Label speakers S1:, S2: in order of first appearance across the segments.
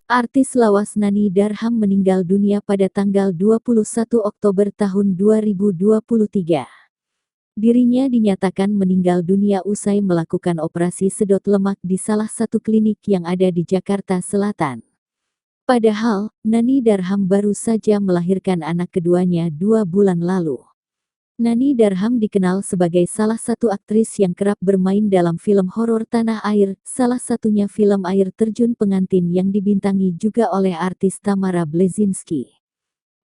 S1: Artis lawas Nani Darham meninggal dunia pada tanggal 21 Oktober tahun 2023. Dirinya dinyatakan meninggal dunia usai melakukan operasi sedot lemak di salah satu klinik yang ada di Jakarta Selatan. Padahal, Nani Darham baru saja melahirkan anak keduanya 2 bulan lalu. Nani Darham dikenal sebagai salah satu aktris yang kerap bermain dalam film horor tanah air, salah satunya film Air Terjun Pengantin yang dibintangi juga oleh artis Tamara Bleszynsky.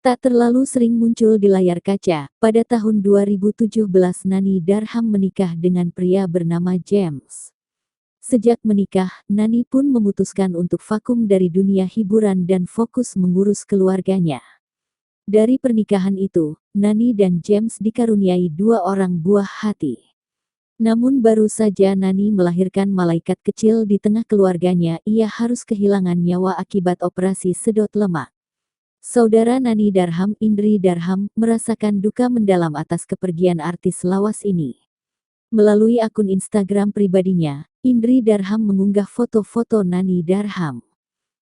S1: Tak terlalu sering muncul di layar kaca, pada tahun 2017 Nani Darham menikah dengan pria bernama James. Sejak menikah, Nani pun memutuskan untuk vakum dari dunia hiburan dan fokus mengurus keluarganya. Dari pernikahan itu, Nani dan James dikaruniai 2 orang buah hati. Namun baru saja Nani melahirkan malaikat kecil di tengah keluarganya, ia harus kehilangan nyawa akibat operasi sedot lemak. Saudara Nani Darham, Indri Darham, merasakan duka mendalam atas kepergian artis lawas ini. Melalui akun Instagram pribadinya, Indri Darham mengunggah foto-foto Nani Darham.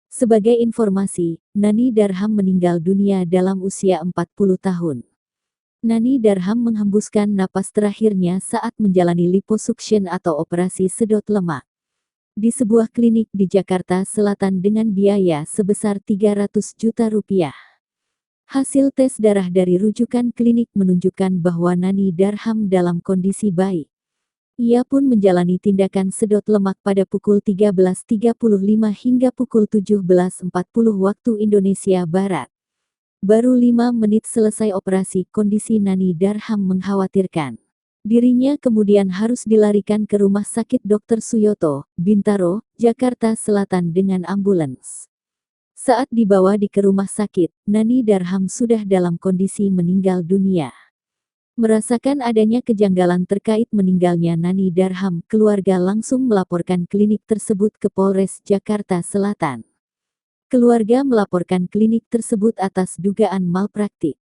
S1: Sebagai informasi, Nani Darham meninggal dunia dalam usia 40 tahun. Nani Darham menghembuskan napas terakhirnya saat menjalani liposuction atau operasi sedot lemak di sebuah klinik di Jakarta Selatan dengan biaya sebesar 300 juta rupiah. Hasil tes darah dari rujukan klinik menunjukkan bahwa Nani Darham dalam kondisi baik. Ia pun menjalani tindakan sedot lemak pada pukul 13.35 hingga pukul 17.40 waktu Indonesia Barat. Baru 5 menit selesai operasi, kondisi Nani Darham mengkhawatirkan. Dirinya kemudian harus dilarikan ke Rumah Sakit Dr. Suyoto, Bintaro, Jakarta Selatan dengan ambulans. Saat dibawa ke rumah sakit, Nani Darham sudah dalam kondisi meninggal dunia. Merasakan adanya kejanggalan terkait meninggalnya Nani Darham, keluarga langsung melaporkan klinik tersebut ke Polres Jakarta Selatan. Keluarga melaporkan klinik tersebut atas dugaan malpraktik.